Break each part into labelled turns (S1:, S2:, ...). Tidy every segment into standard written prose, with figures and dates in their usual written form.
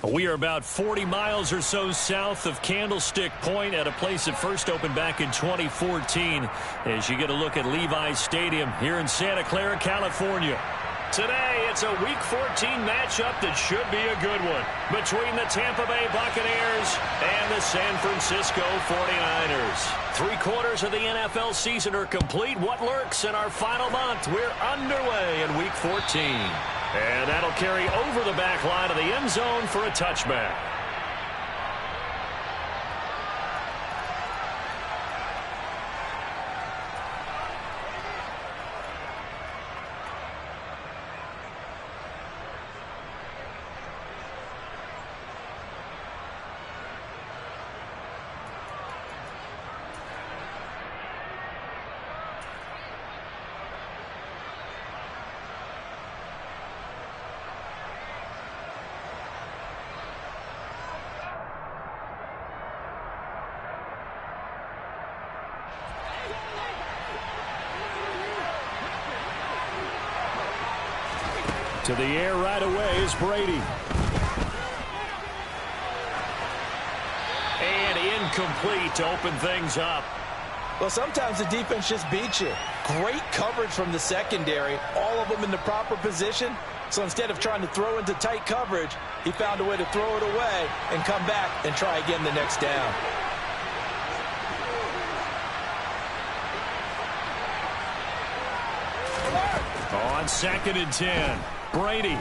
S1: We are about 40 miles or so south of Candlestick Point at a place that first opened back in 2014 as you get a look at Levi's Stadium here in Santa Clara, California. Today, it's a Week 14 matchup that should be a good one between the Tampa Bay Buccaneers and the San Francisco 49ers. 3/4 of the NFL season are complete. What lurks in our final month? We're underway in Week 14. And that'll carry over the back line of the end zone for a touchback. To the air right away is Brady. And incomplete to open things up.
S2: Well, sometimes the defense just beats you. Great coverage from the secondary. All of them in the proper position. So instead of trying to throw into tight coverage, he found a way to throw it away and come back and try again the next down.
S1: On 2nd and 10. Brady.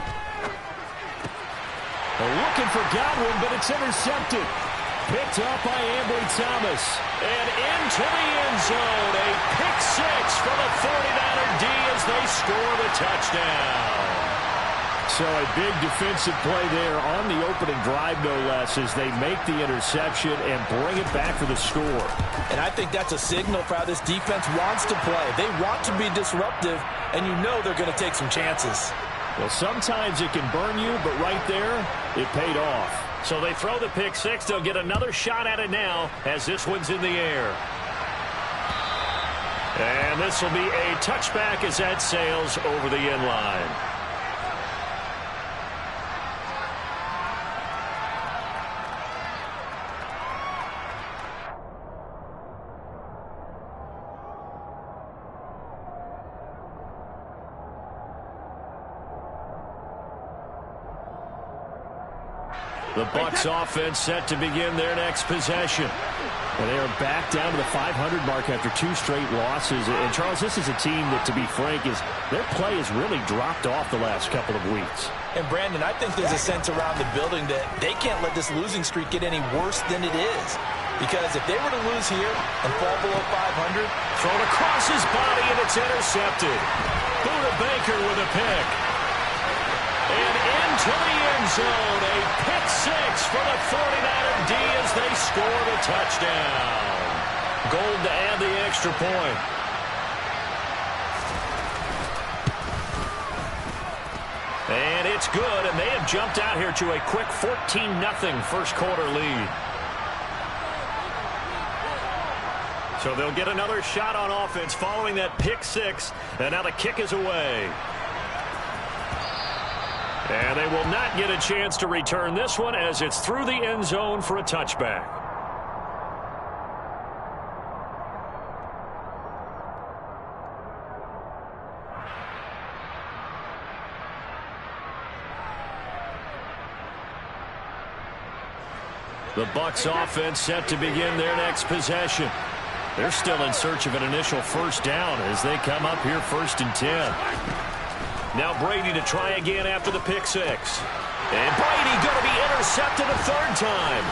S1: Looking for Godwin, but it's intercepted. Picked up by Ambry Thomas. And into the end zone. A pick six for the 49er D as they score the touchdown. So a big defensive play there on the opening drive, no less, as they make the interception and bring it back for the score.
S2: And I think that's a signal for how this defense wants to play. They want to be disruptive, and you know they're going to take some chances.
S1: Well, sometimes it can burn you, but right there, it paid off. So they throw the pick six. They'll get another shot at it now as this one's in the air. And this will be a touchback as that sails over the end line. The Bucs offense set to begin their next possession. And they are back down to the 500 mark after 2 straight losses. And, Charles, this is a team that, to be frank, their play has really dropped off the last couple of weeks.
S2: And, Brandon, I think there's a sense around the building that they can't let this losing streak get any worse than it is. Because if they were to lose here and fall below 500,
S1: thrown across his body, and it's intercepted. Buda Baker with a pick. And into the end zone, a pick six for the 49er D as they score the touchdown. Gold to add the extra point. And it's good, and they have jumped out here to a quick 14-0 first-quarter lead. So they'll get another shot on offense following that pick six, and now the kick is away. And they will not get a chance to return this one as it's through the end zone for a touchback. The Bucs offense set to begin their next possession. They're still in search of an initial first down as they come up here 1st and 10. Now Brady to try again after the pick six. And Brady going to be intercepted a 3rd time.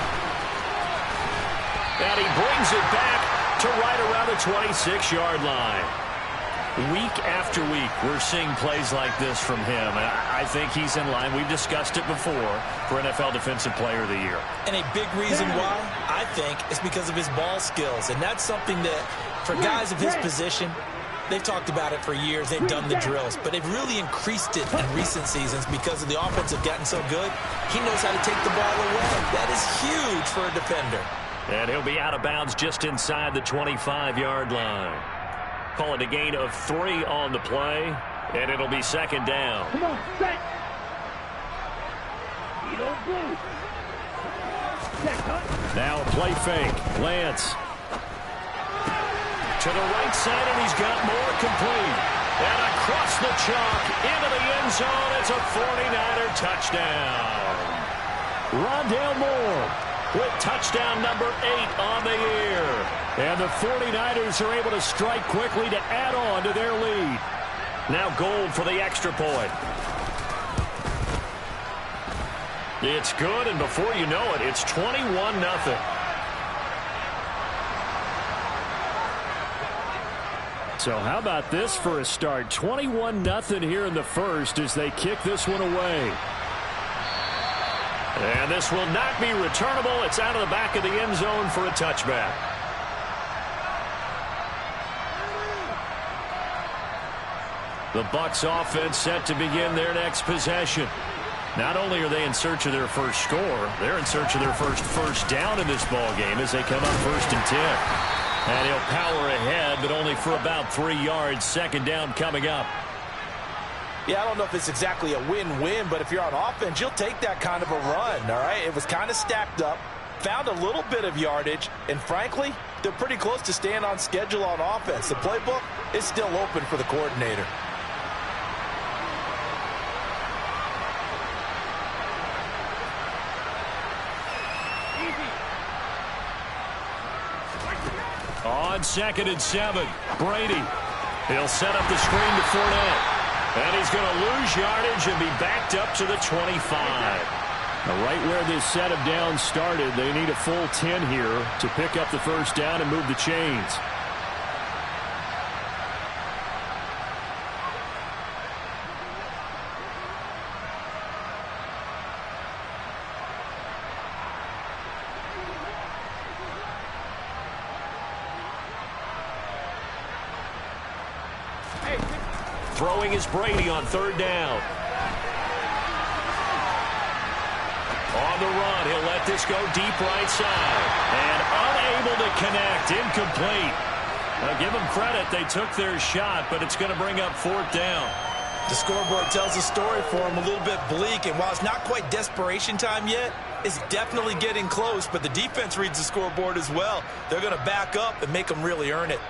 S1: And he brings it back to right around the 26-yard line. Week after week, we're seeing plays like this from him. And I think he's in line. We've discussed it before for NFL Defensive Player of the Year.
S2: And a big reason why, I think, is because of his ball skills. And that's something that, for guys of his position, they've talked about it for years. They've done the drills. But they've really increased it in recent seasons because of the offense have gotten so good. He knows how to take the ball away. That is huge for a defender.
S1: And he'll be out of bounds just inside the 25-yard line. Call it a gain of 3 on the play, and it'll be 2nd down.
S3: Come on, set. You don't blue.
S1: Now a play fake. Lance. To the right side, and he's got more complete. And across the chalk, into the end zone. It's a 49er touchdown. Rondale Moore with touchdown number 8 on the year. And the 49ers are able to strike quickly to add on to their lead. Now Gold for the extra point. It's good, and before you know it, it's 21-0. So how about this for a start? 21-0 here in the first as they kick this one away. And this will not be returnable. It's out of the back of the end zone for a touchback. The Bucs offense set to begin their next possession. Not only are they in search of their first score, they're in search of their first down in this ball game as they come up 1st and 10. And he'll power ahead, but only for about 3 yards. 2nd down coming up.
S2: Yeah, I don't know if it's exactly a win-win, but if you're on offense, you'll take that kind of a run, all right? It was kind of stacked up, found a little bit of yardage, and frankly, they're pretty close to staying on schedule on offense. The playbook is still open for the coordinator.
S1: On 2nd and 7, Brady. He'll set up the screen to Fournette. And he's going to lose yardage and be backed up to the 25. Now, right where this set of downs started, they need a full 10 here to pick up the first down and move the chains. Throwing is Brady on 3rd down. On the run, he'll let this go deep right side. And unable to connect, incomplete. Now give them credit, they took their shot, but it's going to bring up 4th down.
S2: The scoreboard tells a story for him, a little bit bleak, and while it's not quite desperation time yet, it's definitely getting close, but the defense reads the scoreboard as well. They're going to back up and make them really earn it.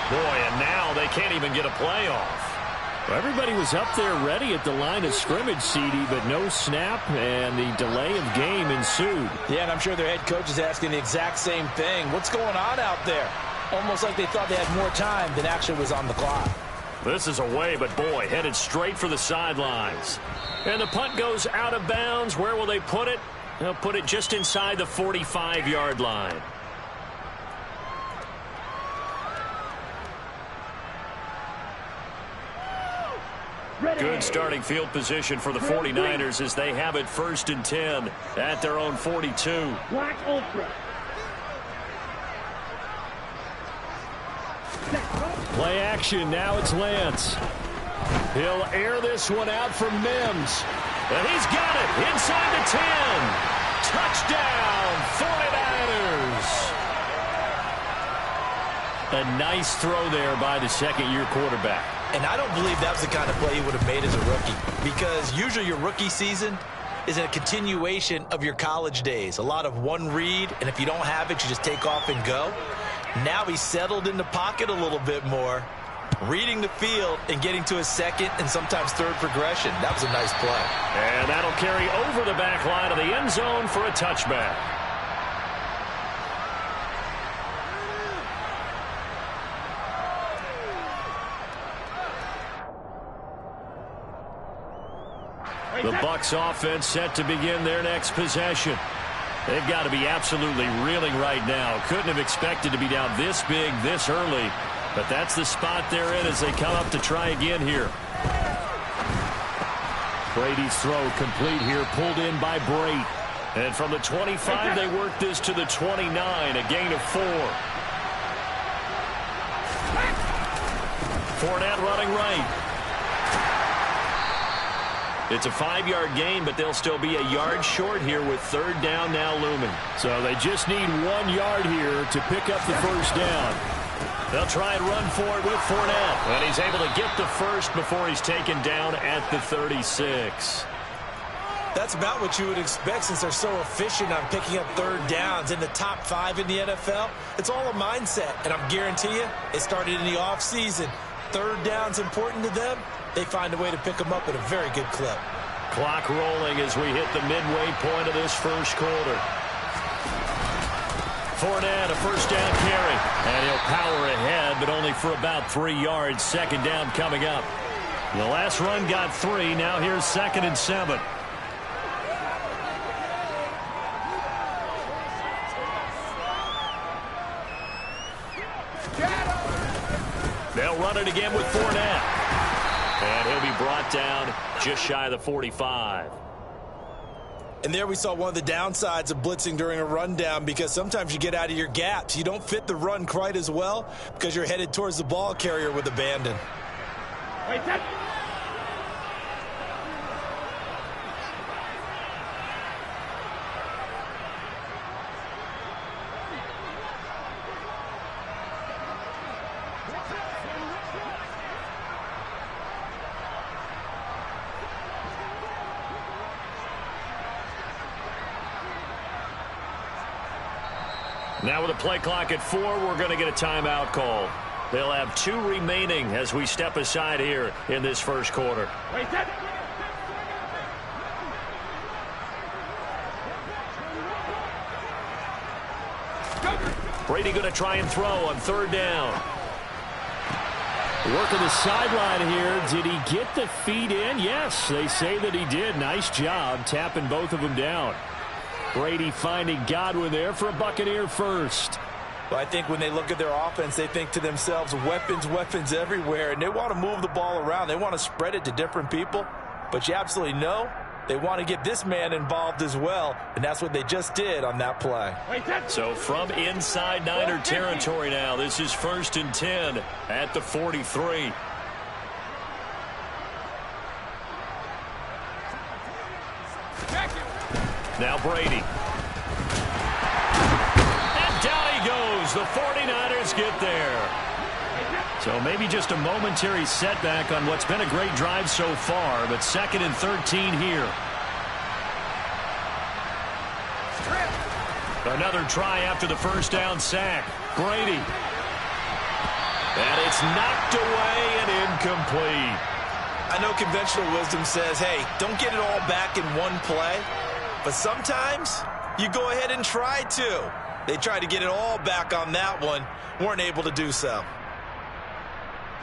S1: Boy, and now they can't even get a playoff. Well, everybody was up there ready at the line of scrimmage, CD, but no snap, and the delay of game ensued.
S2: Yeah, and I'm sure their head coach is asking the exact same thing. What's going on out there? Almost like they thought they had more time than actually was on the clock.
S1: This is away, but boy, headed straight for the sidelines. And the punt goes out of bounds. Where will they put it? They'll put it just inside the 45-yard line. Good starting field position for the 49ers as they have it 1st and 10 at their own 42.
S3: Black Ultra.
S1: Play action. Now it's Lance. He'll air this one out for Mims. And he's got it inside the 10. Touchdown, 49ers. A nice throw there by the second-year quarterback.
S2: And I don't believe that was the kind of play he would have made as a rookie, because usually your rookie season is a continuation of your college days. A lot of one read, and if you don't have it, you just take off and go. Now he's settled in the pocket a little bit more, reading the field and getting to his second and sometimes third progression. That was a nice play.
S1: And that'll carry over the back line of the end zone for a touchback. The Bucs offense set to begin their next possession. They've got to be absolutely reeling right now. Couldn't have expected to be down this big, this early. But that's the spot they're in as they come up to try again here. Brady's throw complete here, pulled in by Brate. And from the 25, they work this to the 29, a gain of 4. Fournette running right. It's a 5-yard gain, but they'll still be a yard short here with third down now looming.
S3: So they just need 1 yard here to pick up the first down.
S1: They'll try and run for it with Fournette. And he's able to get the first before he's taken down at the 36.
S2: That's about what you would expect since they're so efficient on picking up third downs. In the top 5 in the NFL, it's all a mindset. And I guarantee you, it started in the offseason. Third down's important to them. They find a way to pick them up at a very good clip.
S1: Clock rolling as we hit the midway point of this first quarter. Fournette, a first down carry. And he'll power ahead, but only for about 3 yards. Second down coming up. The last run got 3. Now here's 2nd and 7. They'll run it again with Fournette. And he'll be brought down just shy of the 45.
S2: And there we saw one of the downsides of blitzing during a rundown, because sometimes you get out of your gaps. You don't fit the run quite as well because you're headed towards the ball carrier with abandon.
S4: Wait, that.
S1: Now with a play clock at 4, we're going to get a timeout call. They'll have 2 remaining as we step aside here in this first quarter.
S4: Wait, that.
S1: Brady going to try and throw on third down.
S3: Working the sideline here. Did he get the feet in? Yes, they say that he did. Nice job tapping both of them down. Brady finding Godwin there for a Buccaneer first.
S2: Well, I think when they look at their offense, they think to themselves, weapons, weapons everywhere, and they want to move the ball around. They want to spread it to different people, but you absolutely know they want to get this man involved as well, and that's what they just did on that play.
S1: So from inside Niner territory now, this is 1st and 10 at the 43. Now Brady. And down he goes. The 49ers get there. So maybe just a momentary setback on what's been a great drive so far, but 2nd and 13 here. Another try after the first down sack. Brady. And it's knocked away and incomplete.
S2: I know conventional wisdom says, hey, don't get it all back in one play. But sometimes you go ahead and try to. They tried to get it all back on that one. Weren't able to do so.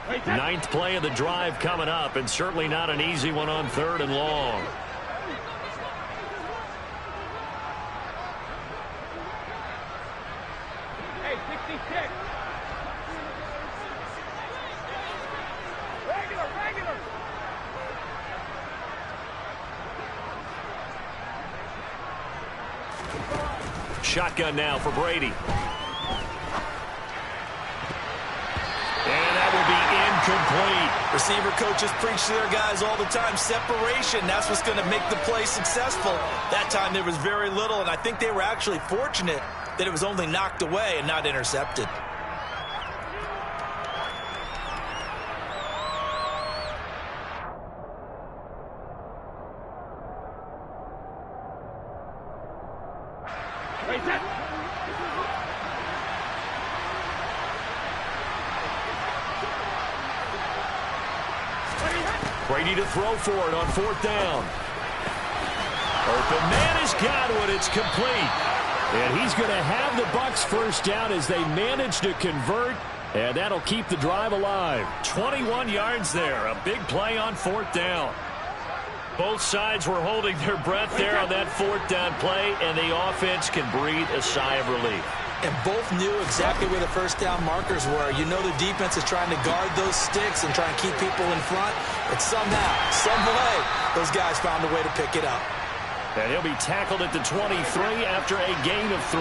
S1: 9th play of the drive coming up, and certainly not an easy one on 3rd and long.
S4: Hey, 66. Regular.
S1: Shotgun now for Brady. And that will be incomplete.
S2: Receiver coaches preach to their guys all the time. Separation, that's what's going to make the play successful. That time there was very little, and I think they were actually fortunate that it was only knocked away and not intercepted.
S1: Brady to throw for it on 4th down. Open man is Godwin. It's complete.
S3: And he's going to have the Bucs first down as they manage to convert, and that'll keep the drive alive.
S1: 21 yards there. A big play on 4th down. Both sides were holding their breath there on that 4th down play, and the offense can breathe a sigh of relief.
S2: And both knew exactly where the first down markers were. You know the defense is trying to guard those sticks and try and keep people in front. But somehow, some way, those guys found a way to pick it up.
S1: And he'll be tackled at the 23 after a gain of 3.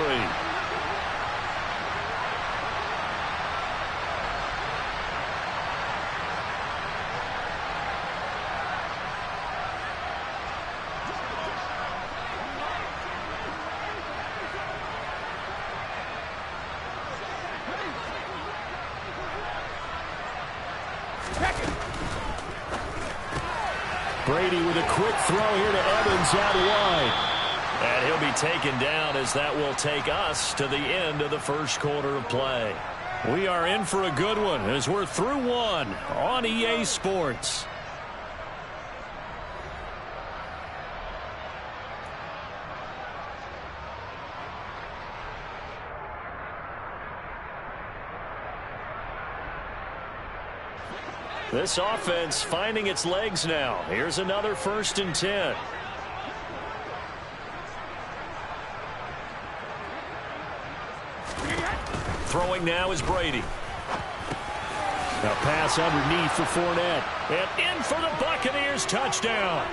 S4: Check it.
S3: Brady with a quick throw here to Evans out wide.
S1: And he'll be taken down as that will take us to the end of the first quarter of play. We are in for a good one as we're through one on EA Sports. This offense finding its legs now. Here's another 1st and 10. Throwing now is Brady.
S3: A pass underneath for Fournette.
S1: And in for the Buccaneers touchdown.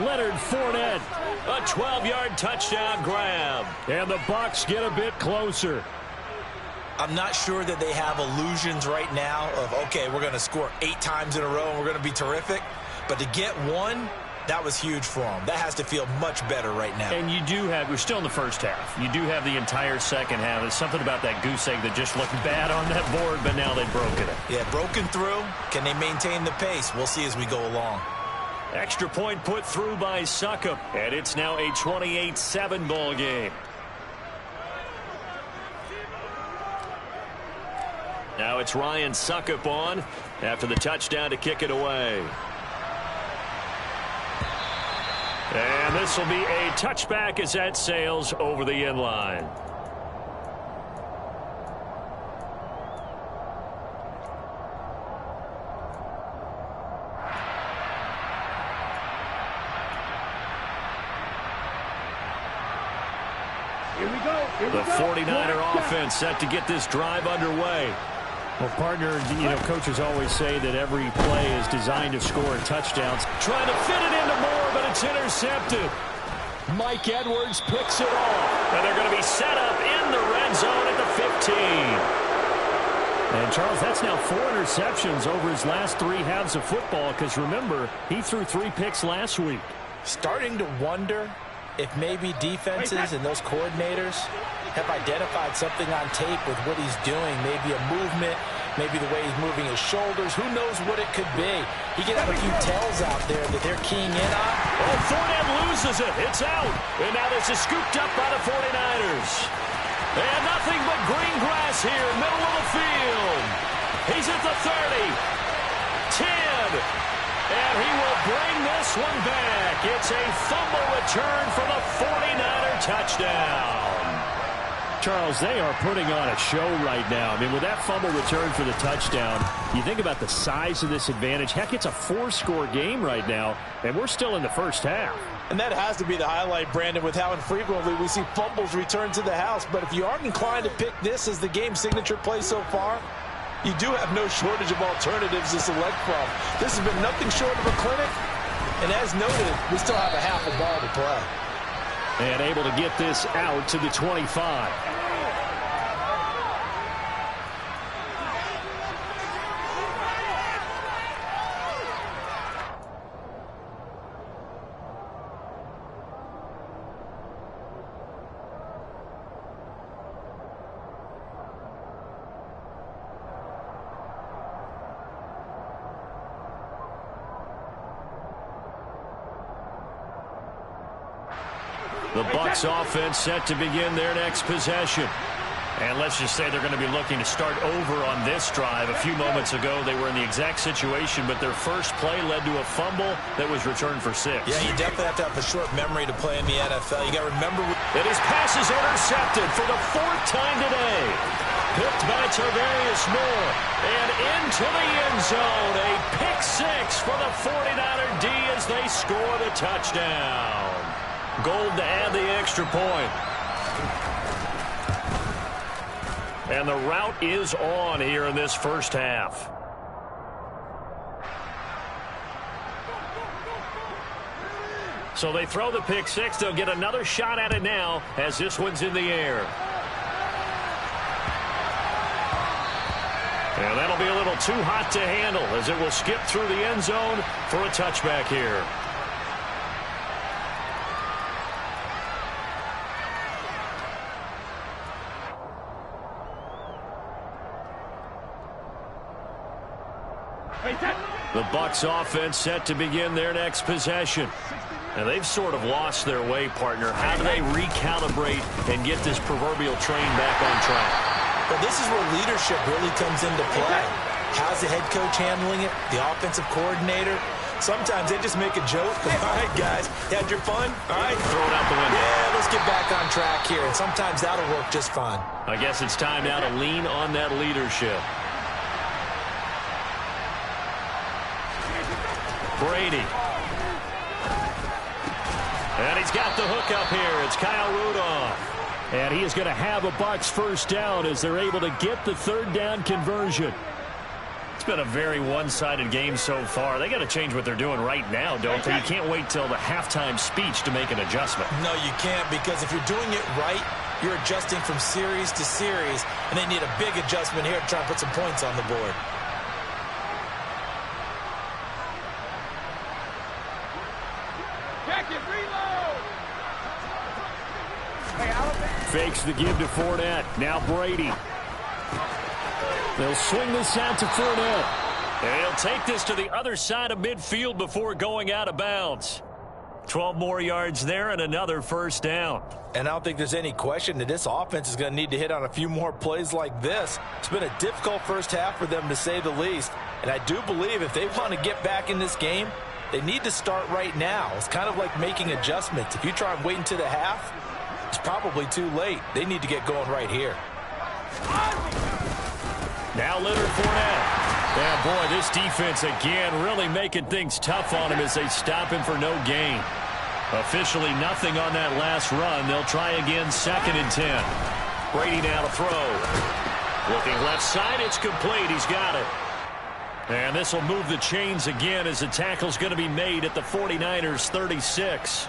S3: Leonard Fournette.
S1: A 12-yard touchdown grab.
S3: And the Bucs get a bit closer.
S2: I'm not sure that they have illusions right now of, okay, we're going to score 8 times in a row and we're going to be terrific. But to get one, that was huge for them. That has to feel much better right now.
S1: And you do have, we're still in the first half. You do have the entire second half. There's something about that goose egg that just looked bad on that board, but now they've broken it.
S2: Yeah, broken through. Can they maintain the pace? We'll see as we go along.
S1: Extra point put through by Succop. And it's now a 28-7 ball game. Now it's Ryan Succop on after the touchdown to kick it away. And this will be a touchback as that sails over the end line.
S4: Here we go.
S1: The 49er offense set to get this drive underway.
S3: Well, partner, coaches always say that every play is designed to score touchdowns.
S1: Trying to fit it into Moore, but it's intercepted.
S3: Mike Edwards picks it off.
S1: And they're going to be set up in the red zone at the 15.
S3: And, Charles, that's now 4 interceptions over his last 3 halves of football because, remember, he threw 3 picks last week.
S2: Starting to wonder if maybe defenses and those coordinators have identified something on tape with what he's doing. Maybe a movement, maybe the way he's moving his shoulders. Who knows what it could be? He could have a few tells out there that they're keying in on.
S1: Oh, Fournette loses it. It's out. And now this is scooped up by the 49ers. And nothing but green grass here, middle of the field. He's at the 30. 10. And he will bring this one back. It's a fumble return for the 49er touchdown.
S3: Charles, they are putting on a show right now. I mean, with that fumble return for the touchdown, you think about the size of this advantage. Heck, it's a 4-score game right now, and we're still in the first half.
S2: And that has to be the highlight, Brandon, with how infrequently we see fumbles return to the house. But if you aren't inclined to pick this as the game signature play so far, you do have no shortage of alternatives to select from. This has been nothing short of a clinic. And as noted, we still have a half a ball to play.
S3: And able to get this out to the 25.
S1: The Bucs offense set to begin their next possession. And let's just say they're going to be looking to start over on this drive. A few moments ago, they were in the exact situation, but their first play led to a fumble that was returned for 6.
S2: Yeah, you definitely have to have a short memory to play in the NFL. You got to remember
S1: that his pass is intercepted for the 4th time today. Picked by Tarvarius Moore. And into the end zone. A pick 6 for the 49er D as they score the touchdown. Gold to add the extra point. And the route is on here in this first half. So they throw the pick 6. They'll get another shot at it now as this one's in the air. And that'll be a little too hot to handle as it will skip through the end zone for a touchback here. The Bucs offense set to begin their next possession. And they've sort of lost their way, partner. How do they recalibrate and get this proverbial train back on track?
S2: Well, this is where leadership really comes into play. How's the head coach handling it? The offensive coordinator? Sometimes they just make a joke. All right, guys, you had your fun? All right.
S1: Throw it out the window.
S2: Yeah, let's get back on track here. And sometimes that'll work just fine.
S1: I guess it's time now to lean on that leadership. Brady. And he's got the hook up here. It's Kyle Rudolph.
S3: And he is going to have a Bucs first down as they're able to get the third down conversion.
S1: It's been a very one-sided game so far. They got to change what they're doing right now, don't they? You can't wait till the halftime speech to make an adjustment.
S2: No, you can't, because if you're doing it right, you're adjusting from series to series, and they need a big adjustment here to try and put some points on the board.
S3: Fakes the give to Fournette. Now Brady. They'll swing this out to Fournette.
S1: And he'll take this to the other side of midfield before going out of bounds. 12 more yards there and another first down.
S2: And I don't think there's any question that this offense is going to need to hit on a few more plays like this. It's been a difficult first half for them, to say the least. And I do believe if they want to get back in this game, they need to start right now. It's kind of like making adjustments. If you try and wait until the half, it's probably too late. They need to get going right here.
S1: Now Leonard Fournette. Yeah, boy, this defense again really making things tough on him as they stop him for no gain. Officially nothing on that last run. They'll try again, 2nd and 10. Brady now to throw. Looking left side, it's complete. He's got it. And this will move the chains again as the tackle's going to be made at the 49ers 36.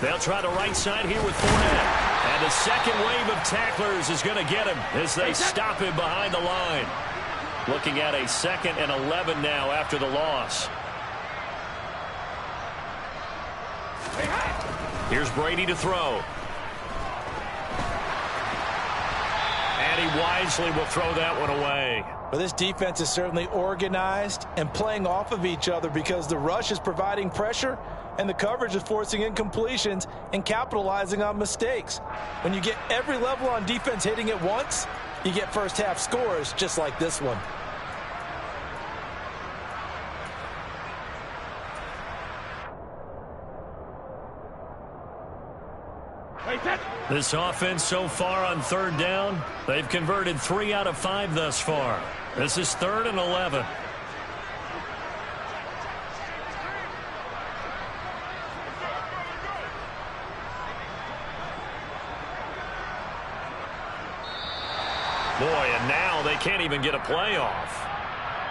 S1: They'll try the right side here with Fournette. And the second wave of tacklers is going to get him as they stop him behind the line. Looking at a 2nd and 11 now after the loss. Here's Brady to throw. And he wisely will throw that one away.
S2: Well, this defense is certainly organized and playing off of each other because the rush is providing pressure and the coverage is forcing incompletions and capitalizing on mistakes. When you get every level on defense hitting at once, you get first half scores just like this one.
S1: This offense so far on 3rd down, they've converted 3 out of 5 thus far. This is 3rd and 11. Boy, and now they can't even get a playoff.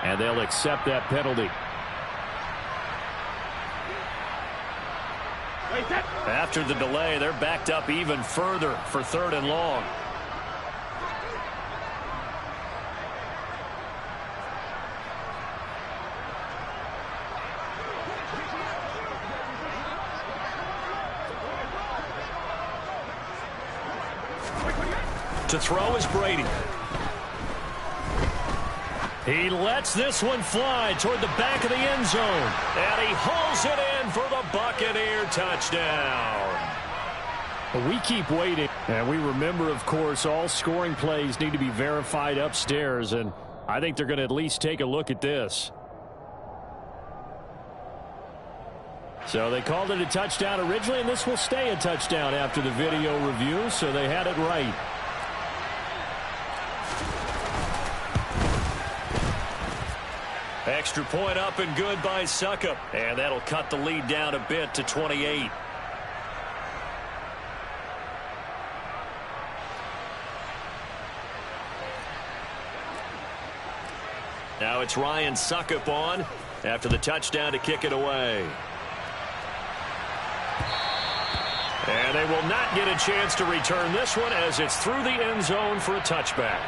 S3: And they'll accept that penalty.
S1: After the delay, they're backed up even further for 3rd and long. To throw is Brady. He lets this one fly toward the back of the end zone. And he hauls it in for the Buccaneer touchdown.
S3: We keep waiting. And we remember, of course, all scoring plays need to be verified upstairs. And I think they're going to at least take a look at this. So they called it a touchdown originally, and this will stay a touchdown after the video review. So they had it right.
S1: Extra point up and good by Succop. And that'll cut the lead down a bit to 28. Now it's Ryan Succop on after the touchdown to kick it away. And they will not get a chance to return this one as it's through the end zone for a touchback.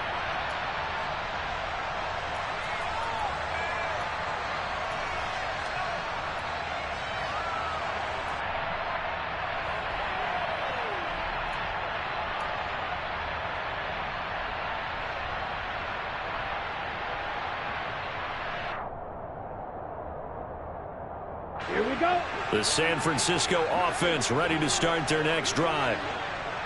S4: Here we go.
S1: The San Francisco offense ready to start their next drive.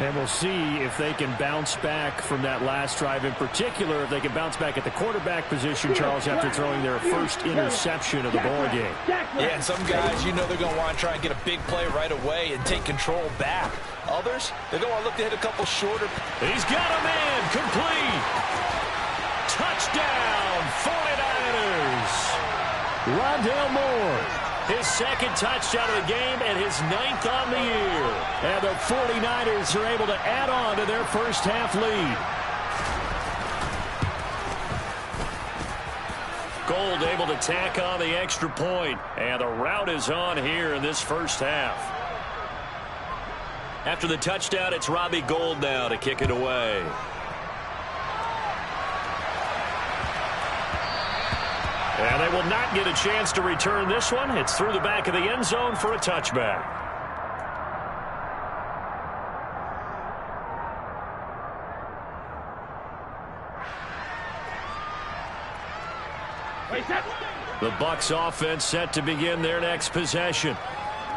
S3: And we'll see if they can bounce back from that last drive. In particular, if they can bounce back at the quarterback position, Charles, after throwing their first interception of the ball game.
S2: Yeah, and some guys, you know they're going to want to try and get a big play right away and take control back. Others, they're going to want to look to hit a couple shorter.
S1: He's got a man. Complete. Touchdown, 49ers.
S3: Rondale Moore.
S1: His second touchdown of the game and his 9th on the year.
S3: And the 49ers are able to add on to their first half lead.
S1: Gold able to tack on the extra point. And the route is on here in this first half. After the touchdown, it's Robbie Gould now to kick it away. And they will not get a chance to return this one. It's through the back of the end zone for a touchback. The Bucs offense set to begin their next possession.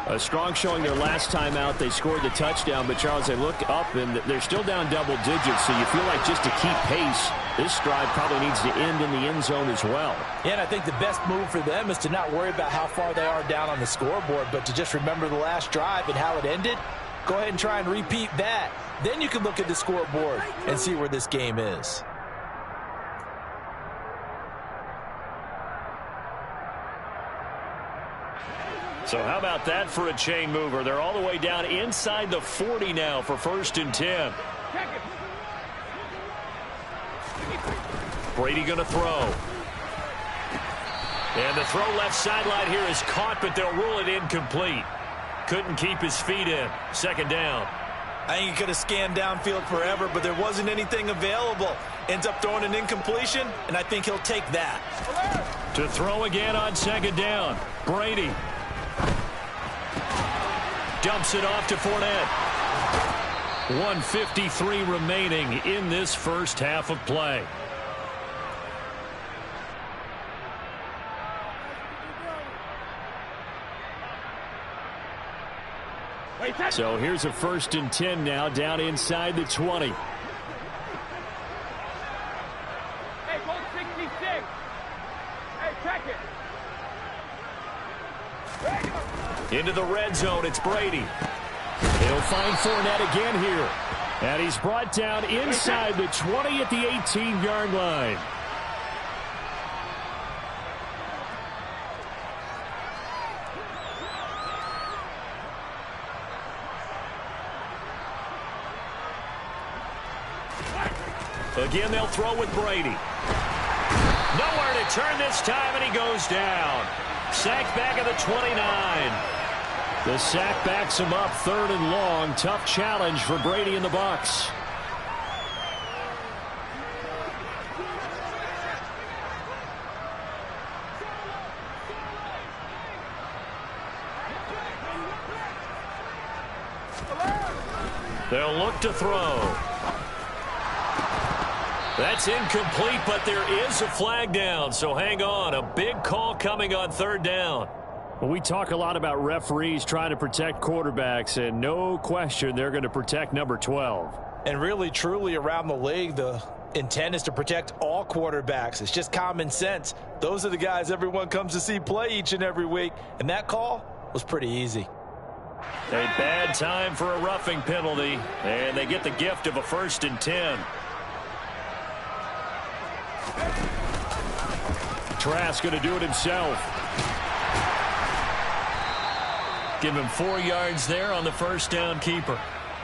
S3: A strong showing their last time out. They scored the touchdown, but Charles, they look up and they're still down double digits, so you feel like just to keep pace, this drive probably needs to end in the end zone as well.
S2: Yeah, and I think the best move for them is to not worry about how far they are down on the scoreboard, but to just remember the last drive and how it ended. Go ahead and try and repeat that. Then you can look at the scoreboard and see where this game is.
S1: So how about that for a chain mover? They're all the way down inside the 40 now for 1st and 10. Brady going to throw. And the throw left sideline here is caught, but they'll rule it incomplete. Couldn't keep his feet in. 2nd down.
S2: I think he could have scanned downfield forever, but there wasn't anything available. Ends up throwing an incompletion, and I think he'll take that.
S1: To throw again on 2nd down. Brady. Dumps it off to Fournette. 1:53 remaining in this first half of play.
S3: So here's a 1st and 10 now, down inside the 20.
S4: Hey, goal 66. Hey, check it.
S1: Into the red zone, it's Brady. He'll find Fournette again here. And he's brought down inside the 20 at the 18-yard line. Again, they'll throw with Brady. Nowhere to turn this time, and he goes down. Sacked back at the 29. The sack backs him up, 3rd and long. Tough challenge for Brady and the Bucs. They'll look to throw. That's incomplete, but there is a flag down, so hang on. A big call coming on 3rd down.
S3: Well, we talk a lot about referees trying to protect quarterbacks, and no question they're going to protect number 12.
S2: And really, truly, around the league, the intent is to protect all quarterbacks. It's just common sense. Those are the guys everyone comes to see play each and every week, and that call was pretty easy.
S1: A bad time for a roughing penalty, and they get the gift of a 1st and 10.
S3: Trask going to do it himself.
S1: Give him 4 yards there on the 1st down keeper.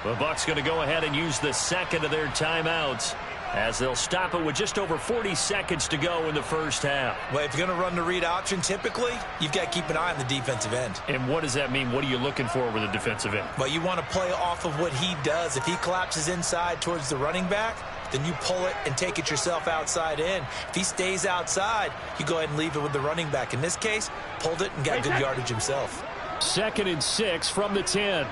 S1: The Bucs going to go ahead and use the 2nd of their timeouts as they'll stop it with just over 40 seconds to go in the first half.
S2: Well, if you're going to run the read option, typically, you've got to keep an eye on the defensive end.
S1: And what does that mean? What are you looking for with a defensive end?
S2: Well, you want to play off of what he does. If he collapses inside towards the running back, then you pull it and take it yourself outside in. If he stays outside, you go ahead and leave it with the running back. In this case, pulled it and got good yardage himself.
S3: 2nd and 6 from the 10.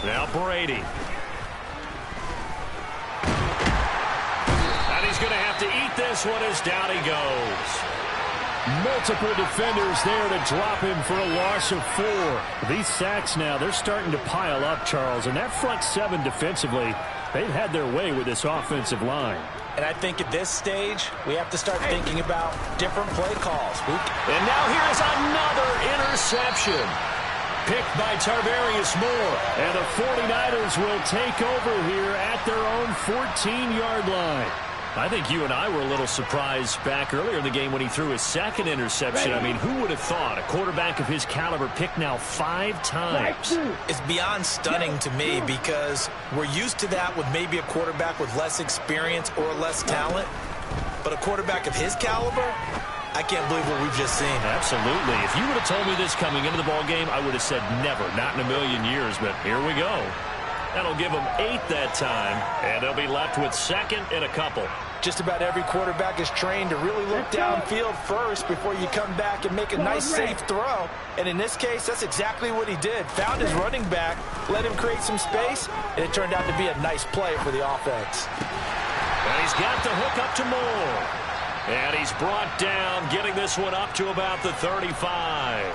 S3: Now Brady.
S1: this one is down he goes.
S3: Multiple defenders there to drop him for a loss of 4. These sacks now, they're starting to pile up, Charles. And that front 7 defensively, they've had their way with this offensive line.
S2: And I think at this stage, we have to start thinking about different play calls.
S1: And now here's another interception. Picked by Tarvarius Moore. And the 49ers will take over here at their own 14-yard line. I think you and I were a little surprised back earlier in the game when he threw his second interception. I mean, who would have thought a quarterback of his caliber picked now 5 times?
S2: It's beyond stunning to me because we're used to that with maybe a quarterback with less experience or less talent. But a quarterback of his caliber, I can't believe what we've just seen.
S1: Absolutely. If you would have told me this coming into the ball game, I would have said never, not in a million years. But here we go. That'll give them 8 that time, and they'll be left with 2nd and a couple.
S2: Just about every quarterback is trained to really look downfield first before you come back and make a nice, safe throw. And in this case, that's exactly what he did. Found his running back, let him create some space, and it turned out to be a nice play for the offense.
S1: And he's got the hook up to Moore. And he's brought down, getting this one up to about the 35.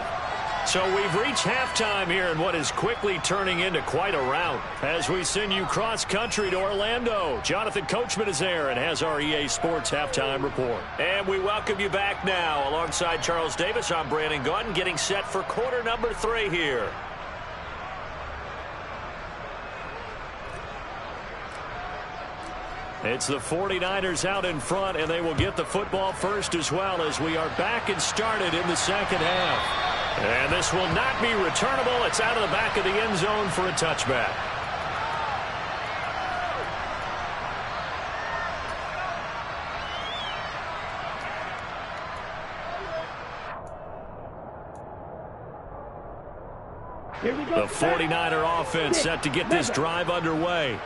S1: So we've reached halftime here in what is quickly turning into quite a rout as we send you cross-country to Orlando. Jonathan Coachman is there and has our EA Sports halftime report. And we welcome you back now. Alongside Charles Davis, I'm Brandon Gaudin, getting set for quarter number 3 here. It's the 49ers out in front, and they will get the football first as well as we are back and started in the second half. And this will not be returnable. It's out of the back of the end zone for a touchback. The 49er offense set to get this drive underway.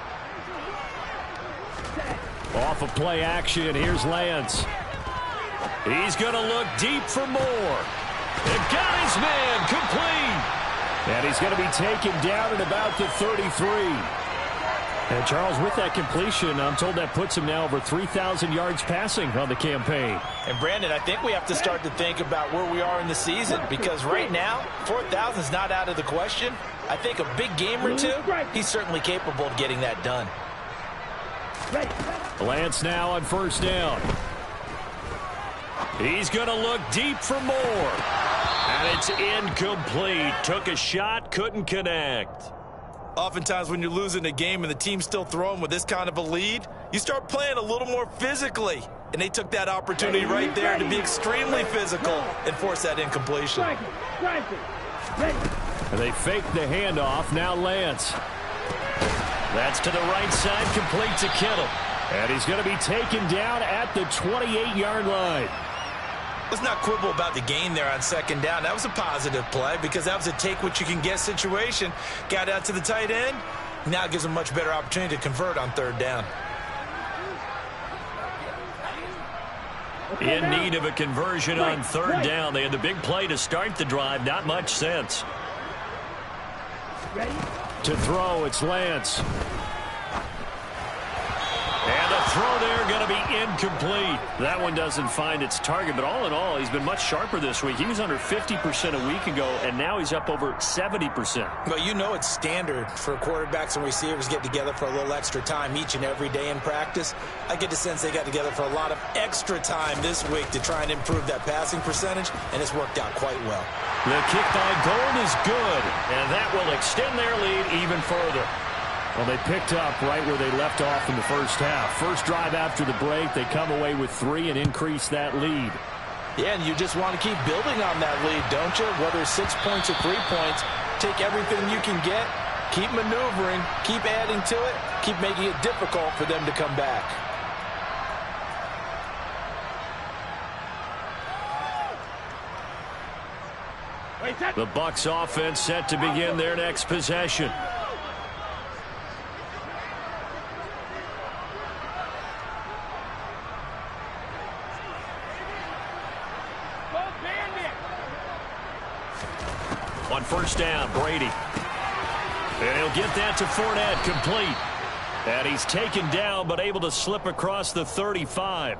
S1: Off of play action, here's Lance. He's going to look deep for Moore. And got his man complete. And he's going to be taken down at about the 33. And Charles, with that completion, I'm told that puts him now over 3,000 yards passing on the campaign.
S2: And Brandon, I think we have to start to think about where we are in the season, because right now, 4,000 is not out of the question. I think a big game or two, he's certainly capable of getting that done.
S3: Lance now on first down.
S1: He's going to look deep for Moore. And it's incomplete. Took a shot, couldn't connect.
S2: Oftentimes when you're losing a game and the team's still throwing with this kind of a lead, you start playing a little more physically. And they took that opportunity right there to be extremely physical and force that incompletion.
S3: And they fake the handoff. Now Lance.
S1: That's to the right side, complete to Kittle.
S3: And he's going to be taken down at the 28-yard line.
S2: Let's not quibble about the gain there on second down. That was a positive play because that was a take-what-you-can-get situation. Got out to the tight end. Now it gives them a much better opportunity to convert on third down.
S1: In need of a conversion on third down. They had the big play to start the drive. Not much sense.
S3: To throw, it's Lance.
S1: And the throw there going to be incomplete. That one doesn't find its target, but all in all, he's been much sharper this week. He was under 50% a week ago, and now he's up over 70%.
S2: Well, you know it's standard for quarterbacks and receivers get together for a little extra time each and every day in practice. I get the sense they got together for a lot of extra time this week to try and improve that passing percentage, and it's worked out quite well.
S1: The kick by Gold is good, and that will extend their lead even further.
S3: Well, they picked up right where they left off in the first half. First drive after the break, they come away with 3 and increase that lead.
S2: Yeah, and you just want to keep building on that lead, don't you? Whether it's 6 points or 3 points, take everything you can get, keep maneuvering, keep adding to it, keep making it difficult for them to come back.
S1: The Bucs offense set to begin their next possession. On first down, Brady. And he'll get that to Fournette, complete. And he's taken down, but able to slip across the 35.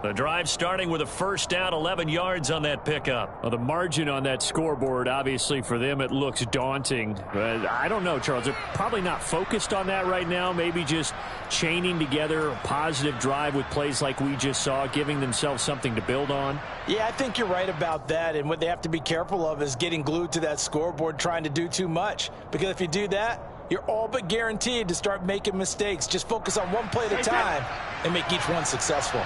S1: The drive starting with a first down, 11 yards on that pickup.
S3: Well, the margin on that scoreboard, obviously for them, it looks daunting. But I don't know, Charles. They're probably not focused on that right now. Maybe just chaining together a positive drive with plays like we just saw, giving themselves something to build on.
S2: Yeah, I think you're right about that. And what they have to be careful of is getting glued to that scoreboard, trying to do too much. Because if you do that, you're all but guaranteed to start making mistakes. Just focus on one play at a time and make each one successful.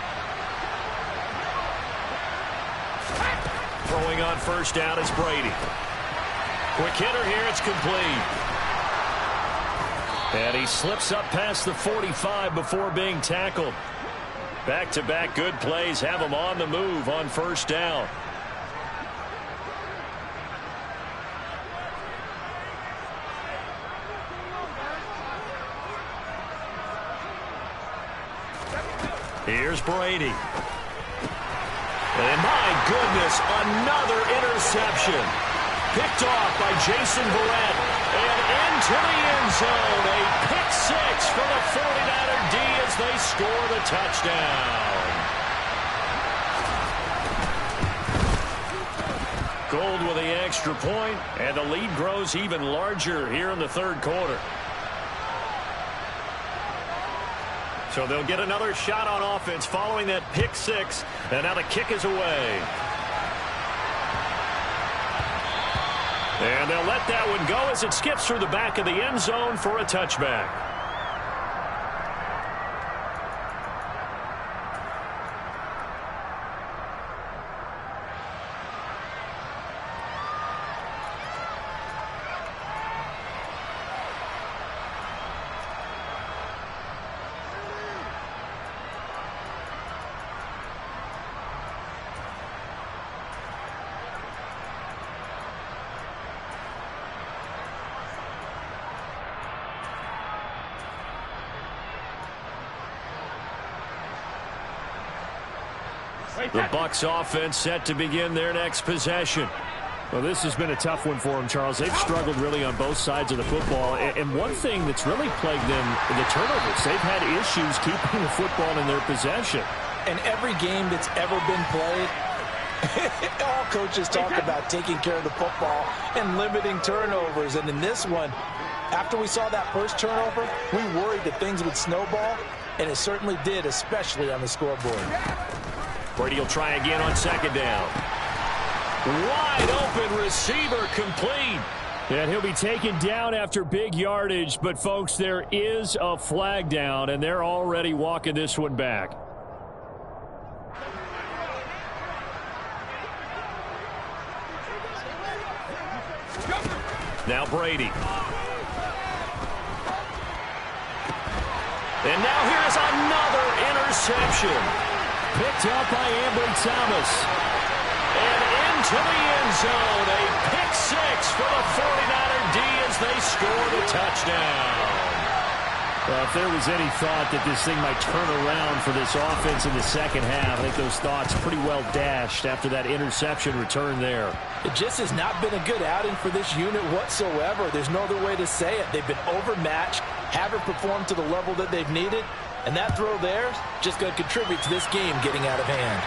S1: Throwing on first down is Brady. Quick hitter here, it's complete. And he slips up past the 45 before being tackled. Back-to-back good plays have him on the move on first down. Here's Brady. And my goodness, another interception. Picked off by Jason Verrett. And into the end zone. A pick six for the 49er D as they score the touchdown. Gold with the extra point, and the lead grows even larger here in the third quarter. So they'll get another shot on offense following that pick six. And now the kick is away. And they'll let that one go as it skips through the back of the end zone for a touchback. The Bucs offense set to begin their next possession.
S3: Well, this has been a tough one for them, Charles. They've struggled really on both sides of the football. And one thing that's really plagued them, the turnovers. They've had issues keeping the football in their possession.
S2: And every game that's ever been played, all coaches talk about taking care of the football and limiting turnovers. And in this one, after we saw that first turnover, we worried that things would snowball, and it certainly did, especially on the scoreboard.
S1: Brady will try again on second down. Wide open receiver complete.
S3: And he'll be taken down after big yardage. But, folks, there is a flag down, and they're already walking this one back.
S1: Now Brady. And now here's another interception.
S3: Picked up by Ambry Thomas.
S1: And into the end zone. A pick six for the 49er D as they score the touchdown.
S3: Well, if there was any thought that this thing might turn around for this offense in the second half, I think those thoughts pretty well dashed after that interception return there.
S2: It just has not been a good outing for this unit whatsoever. There's no other way to say it. They've been overmatched, haven't performed to the level that they've needed, and that throw there is just going to contribute to this game getting out of hand.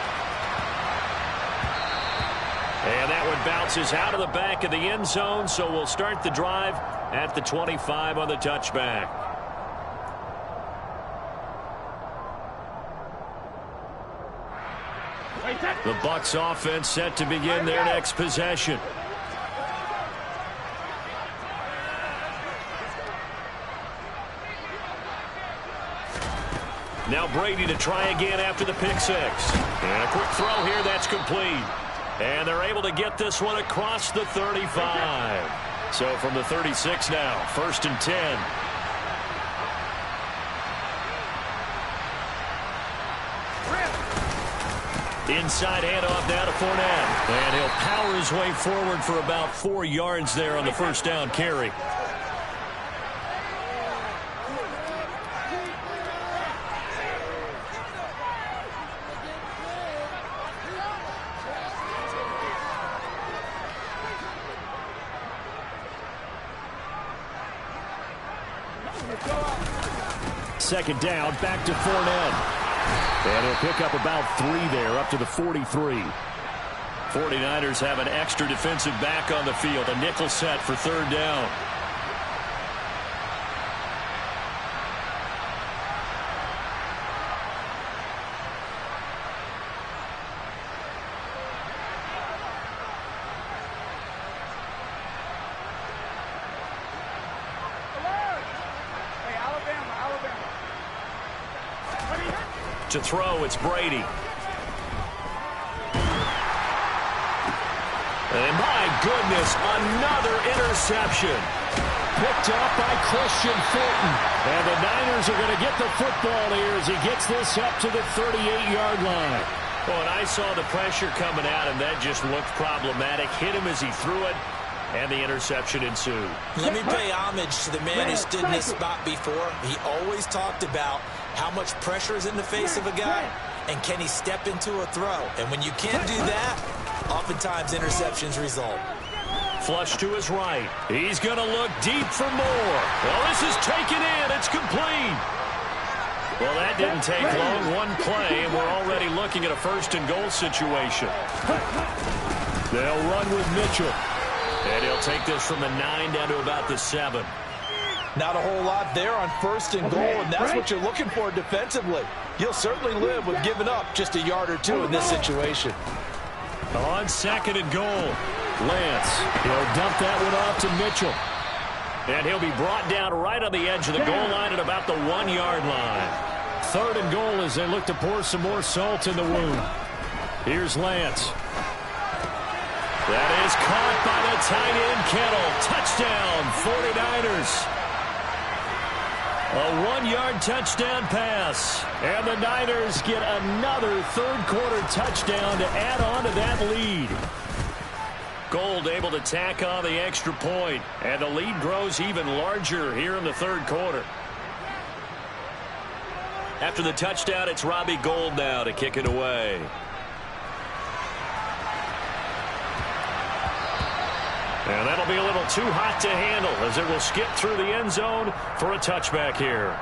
S1: And that one bounces out of the back of the end zone, so we'll start the drive at the 25 on the touchback. The Bucs offense set to begin their next possession. Now Brady to try again after the pick six. And a quick throw here, that's complete. And they're able to get this one across the 35. So from the 36 now, 1st and 10. Inside handoff now to Fournette. And he'll power his way forward for about 4 yards there on the first down carry.
S3: Second down, back to Fournette. And he'll pick up about 3 there, up to the 43.
S1: 49ers have an extra defensive back on the field. A nickel set for 3rd down. To throw, it's Brady. And my goodness, another interception.
S3: Picked up by Christian Fulton. And the Niners are going to get the football here as he gets this up to the 38-yard line.
S1: Well, and I saw the pressure coming at him. That just looked problematic. Hit him as he threw it, and the interception ensued.
S2: Let me pay homage to the man who stood in this spot before. He always talked about how much pressure is in the face of a guy, and can he step into a throw? And when you can't do that, oftentimes interceptions result.
S1: Flush to his right. He's going to look deep for more. Well, this is taken in. It's complete. Well, that didn't take long. One play, and we're already looking at a 1st and goal situation.
S3: They'll run with Mitchell.
S1: And he'll take this from the 9 down to about the 7.
S2: Not a whole lot there on 1st and goal, and that's what you're looking for defensively. You'll certainly live with giving up just a yard or 2 in this situation.
S1: On 2nd and goal.
S3: Lance, he'll dump that one off to Mitchell.
S1: And he'll be brought down right on the edge of the goal line at about the 1-yard line.
S3: 3rd and goal as they look to pour some more salt in the wound. Here's Lance.
S1: That is caught by the tight end, Kittle. Touchdown, 49ers. A 1-yard touchdown pass.
S3: And the Niners get another 3rd quarter touchdown to add on to that lead.
S1: Gould able to tack on the extra point, and the lead grows even larger here in the 3rd quarter. After the touchdown, it's Robbie Gould now to kick it away. And that'll be a little too hot to handle as it will skip through the end zone for a touchback here.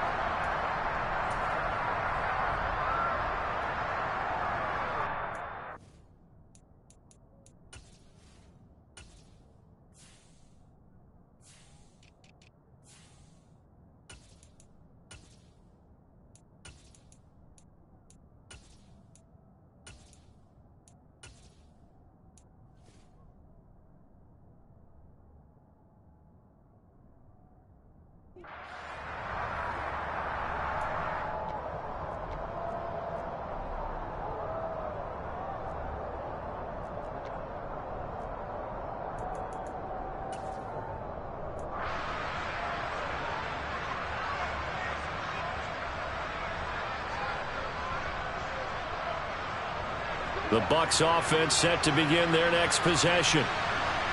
S1: The Bucs offense set to begin their next possession.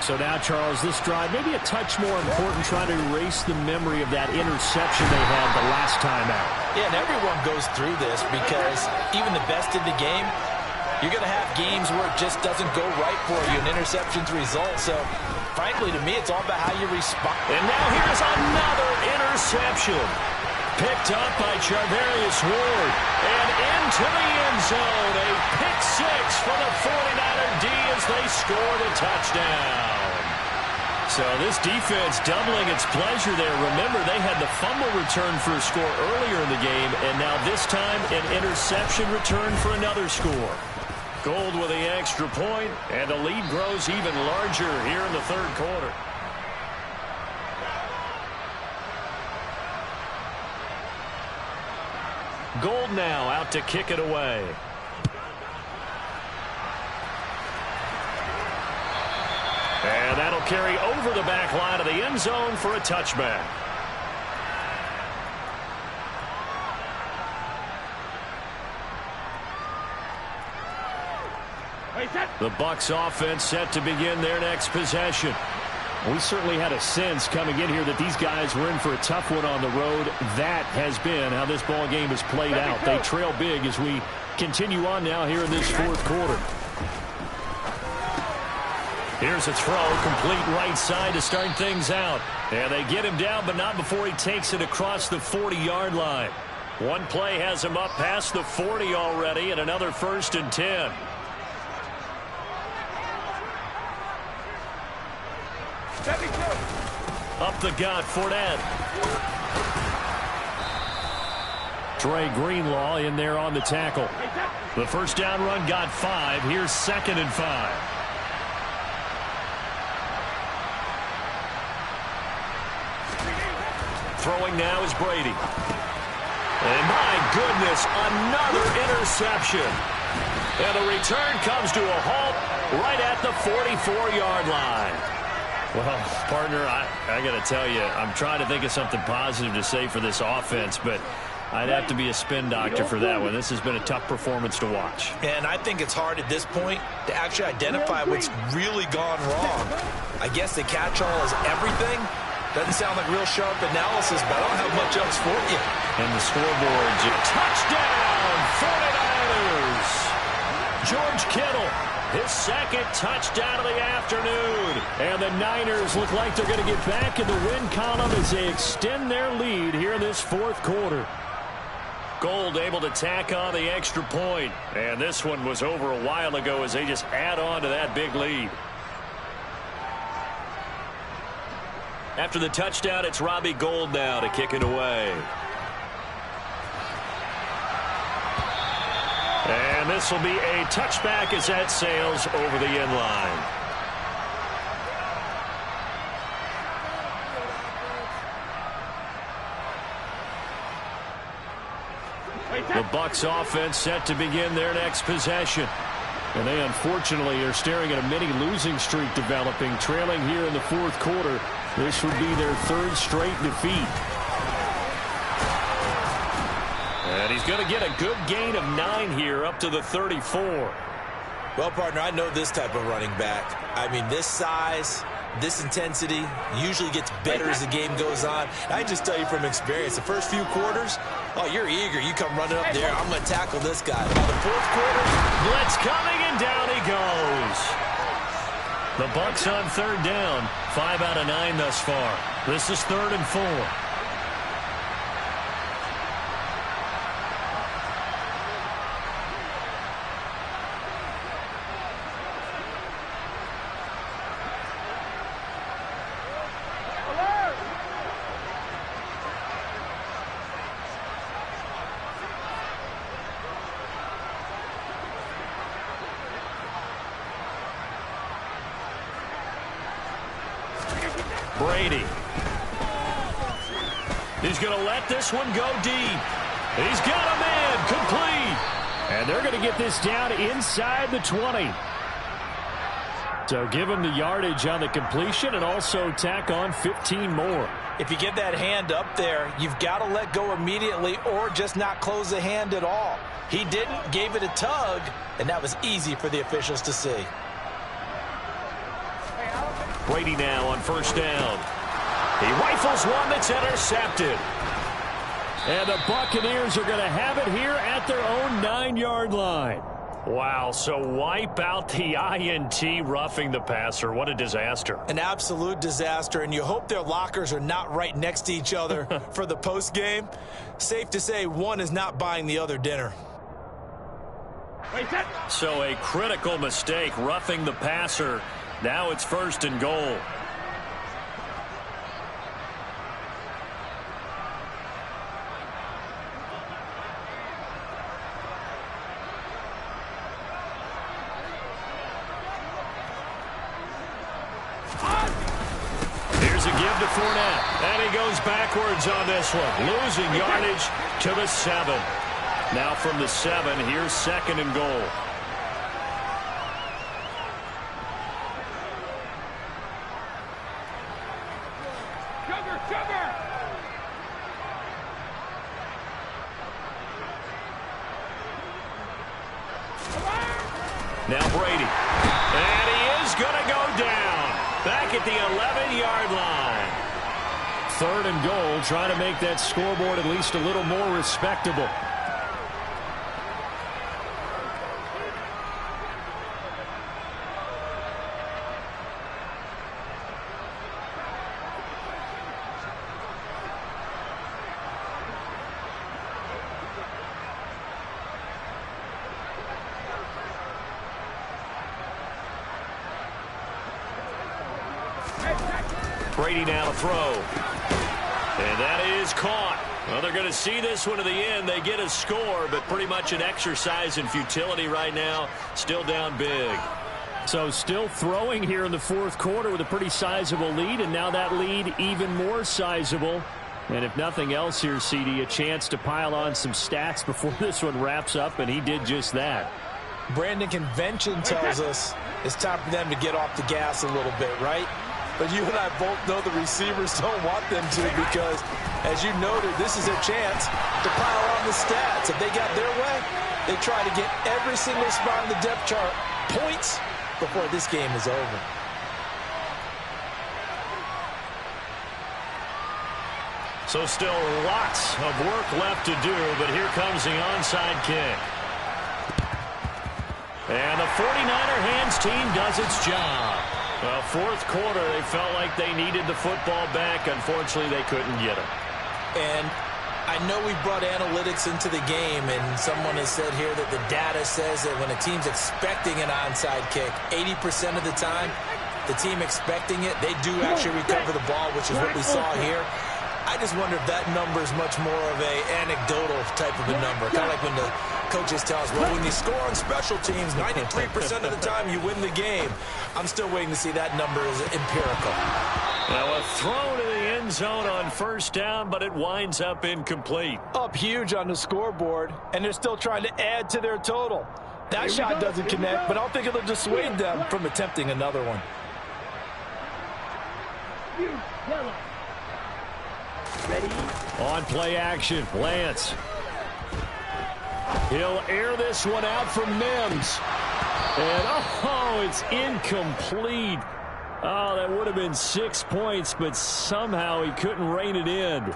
S3: So now, Charles, this drive maybe a touch more important, trying to erase the memory of that interception they had the last time out.
S2: Yeah, and everyone goes through this because even the best in the game, you're going to have games where it just doesn't go right for you, and interceptions result. So, frankly, to me, it's all about how you respond.
S1: And now here's another interception. Picked up by Charvarius Ward. And into the end zone. A pick 6 for the 49er D as they score the touchdown. So this defense doubling its pleasure there. Remember, they had the fumble return for a score earlier in the game. And now this time, an interception return for another score. Gould with the extra point. And the lead grows even larger here in the 3rd quarter. Gould now out to kick it away. And that'll carry over the back line of the end zone for a touchback. The Bucs offense set to begin their next possession.
S3: We certainly had a sense coming in here that these guys were in for a tough one on the road. That has been how this ball game has played out. They trail big as we continue on now here in this 4th quarter.
S1: Here's a throw, complete right side to start things out. And they get him down, but not before he takes it across the 40-yard line. One play has him up past the 40 already, and another 1st and 10. Up the gut, Fournette. Trey Greenlaw in there on the tackle. The first down run got 5. Here's 2nd and 5. Throwing now is Brady. And my goodness, another interception. And the return comes to a halt right at the 44-yard line. Well, partner, I got to tell you, I'm trying to think of something positive to say for this offense, but I'd have to be a spin doctor for that one. This has been a tough performance to watch.
S2: And I think it's hard at this point to actually identify what's really gone wrong. I guess the catch-all is everything. Doesn't sound like real sharp analysis, but I don't have much else for you.
S1: And the scoreboard, touchdown, 49ers. George Kittle, his 2nd touchdown of the afternoon. And the Niners look like they're going to get back in the win column as they extend their lead here in this 4th quarter. Gold able to tack on the extra point. And this one was over a while ago as they just add on to that big lead. After the touchdown, it's Robbie Gould now to kick it away. And this will be a touchback as that sails over the end line. The Bucs offense set to begin their next possession. And they unfortunately are staring at a mini losing streak developing, trailing here in the 4th quarter. This would be their 3rd straight defeat. And he's going to get a good gain of 9 here up to the 34.
S2: Well, partner, I know this type of running back. I mean, this size, this intensity usually gets better as the game goes on. I just tell you from experience, the first few quarters, oh, you're eager. You come running up there, I'm going to tackle this guy. By the 4th quarter,
S1: blitz coming, and down he goes. The Bucs on 3rd down. 5 out of 9 thus far. This is 3rd and 4. Brady. He's going to let this one go deep. He's got a man complete. And they're going to get this down inside the 20. So give him the yardage on the completion and also tack on 15 more.
S2: if you get that hand up there, you've got to let go immediately or just not close the hand at all. He didn't, gave it a tug, and that was easy for the officials to see.
S1: Brady now on first down. He rifles one that's intercepted. And the Buccaneers are going to have it here at their own 9-yard line. Wow, so wipe out the INT, roughing the passer. What a disaster.
S2: An absolute disaster, and you hope their lockers are not right next to each other for the post game. Safe to say one is not buying the other dinner.
S1: So a critical mistake, roughing the passer. Now it's first and goal. Here's a give to Fournette, and he goes backwards on this one, losing yardage to the 7. Now from the 7, here's second and goal. Now Brady, and he is going to go down back at the 11-yard line. Third and goal, trying to make that scoreboard at least a little more respectable. Brady now to throw. And that is caught. Well, they're going to see this one to the end. They get a score, but pretty much an exercise in futility right now. Still down big.
S3: So still throwing here in the fourth quarter with a pretty sizable lead, and now that lead even more sizable. And if nothing else here, CD, a chance to pile on some stats before this one wraps up, and he did just that.
S2: Brandon, convention tells us it's time for them to get off the gas a little bit, right? But you and I both know the receivers don't want them to because, as you noted, this is their chance to pile on the stats. If they got their way, they try to get every single spot in the depth chart points before this game is over.
S1: So still lots of work left to do, but here comes the onside kick. And the 49er hands team does its job. Well, fourth quarter, they felt like they needed the football back. Unfortunately, they couldn't get it.
S2: And I know we brought analytics into the game, and someone has said here that the data says that when a team's expecting an onside kick, 80% of the time, the team expecting it, they do actually recover the ball, which is what we saw here. I just wonder if that number is much more of a anecdotal type of a number. Kind of like when the coaches tell us, well, when you score on special teams, 93% of the time you win the game. I'm still waiting to see that number is empirical.
S1: Now a throw to the end zone on first down, but it winds up incomplete.
S2: Up huge on the scoreboard, and they're still trying to add to their total. That shot doesn't connect, but I don't think it'll dissuade them from attempting another one.
S3: Ready? On play action, Lance. He'll air this one out from Mims. And, oh, it's incomplete. Oh, that would have been 6 points, but somehow he couldn't rein it in.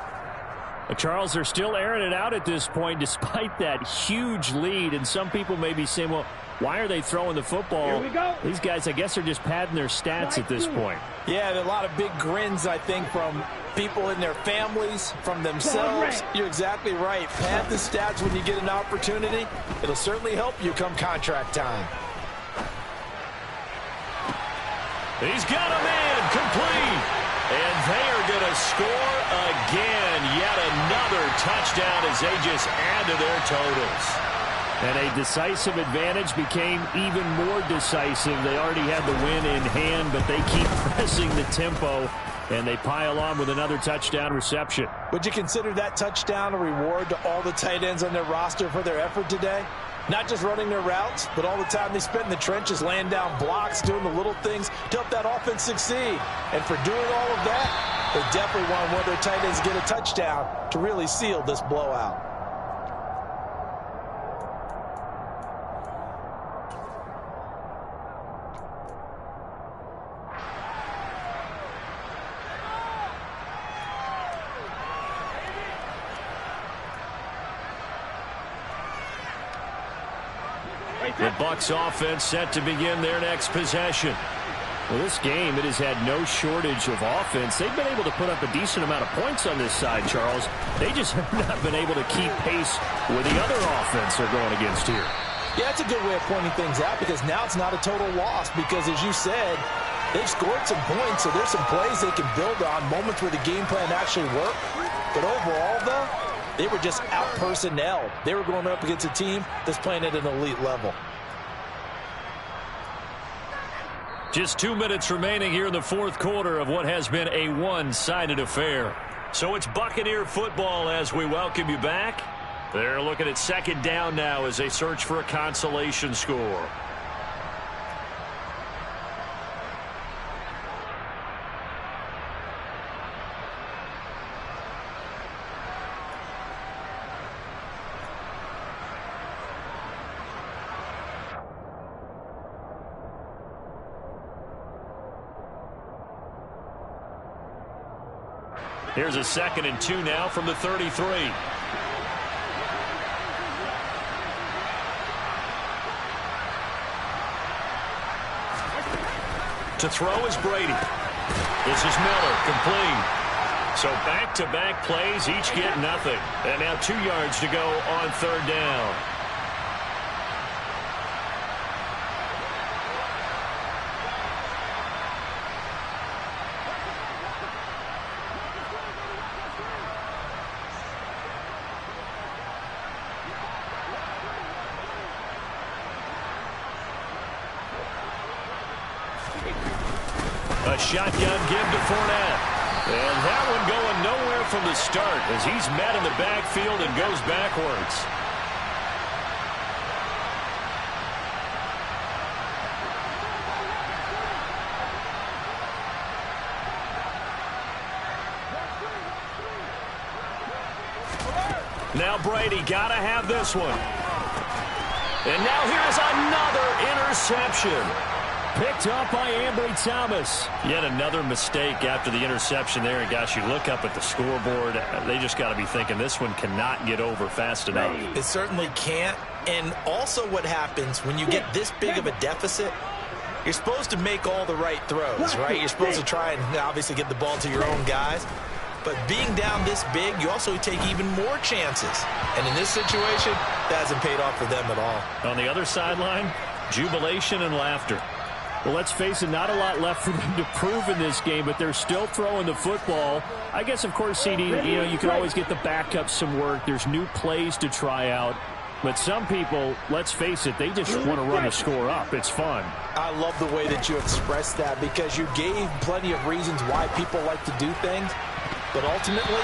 S3: Charles, they're still airing it out at this point despite that huge lead. And some people may be saying, well, why are they throwing the football?
S4: Here we go.
S3: These guys, I guess, are just padding their stats at this point.
S2: Yeah, there are a lot of big grins, I think, from people in their families, from themselves. You're exactly right. Pad the stats when you get an opportunity. It'll certainly help you come contract time.
S1: He's got a man complete. And they are going to score again. Yet another touchdown as they just add to their totals. And a decisive advantage became even more decisive. They already had the win in hand, but they keep pressing the tempo, and they pile on with another touchdown reception.
S2: Would you consider that touchdown a reward to all the tight ends on their roster for their effort today? Not just running their routes, but all the time they spent in the trenches, laying down blocks, doing the little things to help that offense succeed. And for doing all of that, they definitely want one of their tight ends to get a touchdown to really seal this blowout.
S1: The Bucs offense set to begin their next possession.
S3: Well, this game, it has had no shortage of offense. They've been able to put up a decent amount of points on this side, Charles. They just have not been able to keep pace with the other offense they're going against here.
S2: Yeah, that's a good way of pointing things out because now it's not a total loss because, as you said, they've scored some points, so there's some plays they can build on, moments where the game plan actually worked. But overall, though, they were just out-personnel. They were going up against a team that's playing at an elite level.
S1: Just 2 minutes remaining here in the fourth quarter of what has been a one-sided affair. So it's Buccaneer football as we welcome you back. They're looking at second down now as they search for a consolation score. Here's a 2nd and 2 now from the 33. To throw is Brady. This is Miller, complete. So back-to-back plays, each get nothing. And now 2 yards to go on third down. A shotgun give to Fournette. And that one going nowhere from the start as he's met in the backfield and goes backwards. Now Brady got to have this one. And now here's another interception.
S3: Picked up by Ambry Thomas.
S1: Yet another mistake after the interception there. And gosh, you look up at the scoreboard. They just got to be thinking this one cannot get over fast enough.
S2: It certainly can't. And also what happens when you get this big of a deficit, you're supposed to make all the right throws, right? You're supposed to try and obviously get the ball to your own guys. But being down this big, you also take even more chances. And in this situation, that hasn't paid off for them at all.
S1: On the other sideline, jubilation and laughter.
S3: Well, let's face it, not a lot left for them to prove in this game, but they're still throwing the football. I guess, of course, CD, you can always get the backup some work. There's new plays to try out. But some people, let's face it, they just want to run the score up. It's fun.
S2: I love the way that you expressed that because you gave plenty of reasons why people like to do things. But ultimately,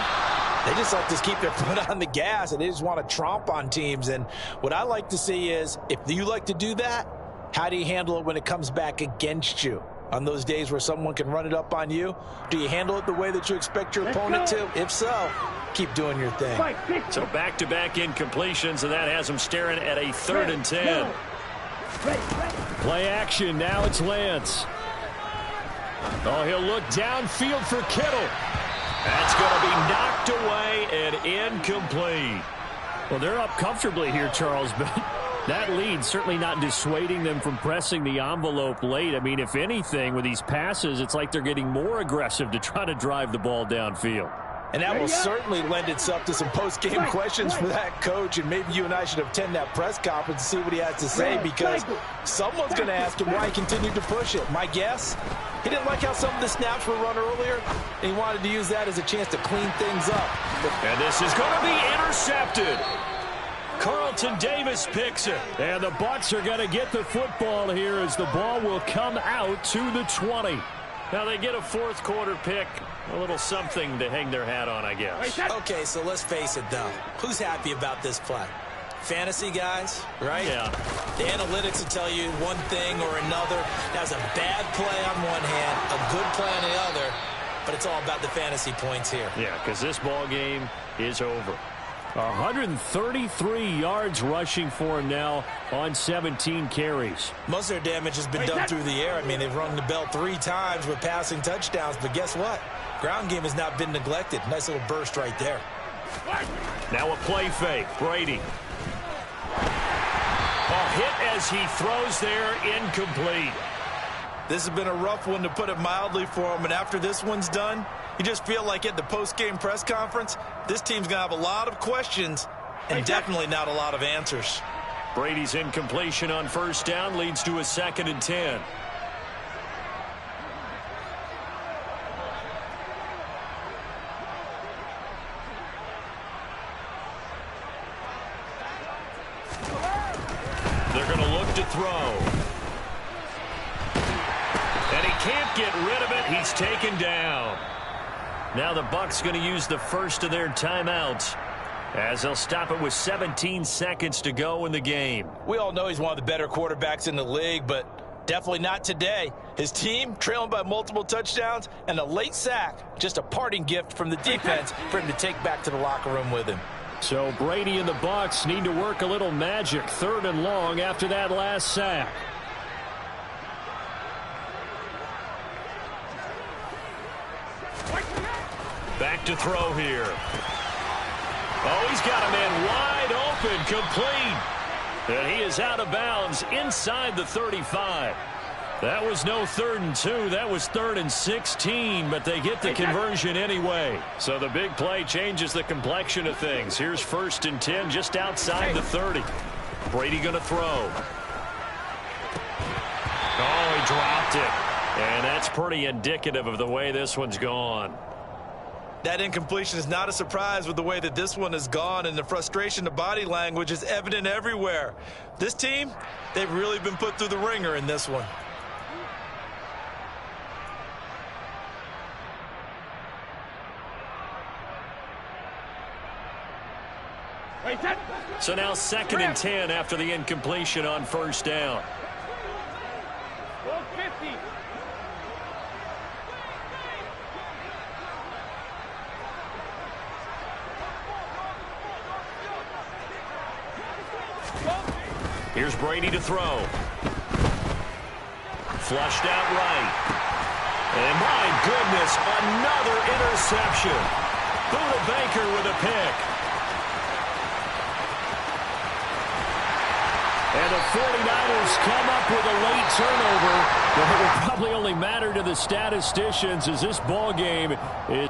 S2: they just like to keep their foot on the gas, and they just want to tromp on teams. And what I like to see is, if you like to do that, how do you handle it when it comes back against you? On those days where someone can run it up on you, do you handle it the way that you expect your opponent to? If so, keep doing your thing.
S1: So back-to-back incompletions, and that has them staring at a 3rd and 10.
S3: Play action. Now it's Lance.
S1: Oh, he'll look downfield for Kittle. That's going to be knocked away and incomplete.
S3: Well, they're up comfortably here, Charles, but that lead certainly not dissuading them from pressing the envelope late. I mean, if anything, with these passes, it's like they're getting more aggressive to try to drive the ball downfield.
S2: And that will certainly lend itself to some post-game questions for that coach, and maybe you and I should attend that press conference and see what he has to say, because someone's going to ask him why he continued to push it. My guess, he didn't like how some of the snaps were run earlier, and he wanted to use that as a chance to clean things up.
S1: And this is going to be intercepted. Carlton Davis picks it.
S3: And the Bucs are going to get the football here as the ball will come out to the 20.
S1: Now they get a 4th quarter pick. A little something to hang their hat on, I guess.
S2: Okay, so let's face it, though. Who's happy about this play? Fantasy guys, right?
S1: Yeah.
S2: The analytics will tell you one thing or another. That's a bad play on one hand, a good play on the other, but it's all about the fantasy points here.
S1: Yeah, because this ball game is over.
S3: 133 yards rushing for him now on 17 carries.
S2: Most of their damage has been done through the air. I mean, they've rung the bell 3 times with passing touchdowns, but guess what? Ground game has not been neglected. Nice little burst right there.
S1: Now a play fake. Brady. A hit as he throws there, incomplete.
S2: This has been a rough one, to put it mildly, for him, and after this one's done, you just feel like at the post-game press conference, this team's going to have a lot of questions and definitely not a lot of answers.
S1: Brady's incompletion on 1st down leads to a 2nd and 10. They're going to look to throw. And he can't get rid of it. He's taken down. Now the Bucs going to use the first of their timeouts as they'll stop it with 17 seconds to go in the game.
S2: We all know he's one of the better quarterbacks in the league, but definitely not today. His team trailing by multiple touchdowns and a late sack, just a parting gift from the defense for him to take back to the locker room with him.
S3: So Brady and the Bucs need to work a little magic. 3rd and long after that last sack.
S1: Back to throw here. Oh, he's got a man wide open, complete. And he is out of bounds inside the 35. That was no 3rd and 2. That was 3rd and 16, but they get the conversion anyway. So the big play changes the complexion of things. Here's 1st and 10 just outside the 30. Brady going to throw. Oh, he dropped it. And that's pretty indicative of the way this one's gone.
S2: That incompletion is not a surprise with the way that this one has gone, and the frustration, the body language is evident everywhere. This team, they've really been put through the ringer in this one.
S1: So now 2nd and 10 after the incompletion on first down.
S4: Goal 50.
S1: Here's Brady to throw. Flushed out right. And my goodness, another interception. Buda Baker with a pick.
S3: And the 49ers come up with a late turnover. But it will probably only matter to the statisticians as this ball game is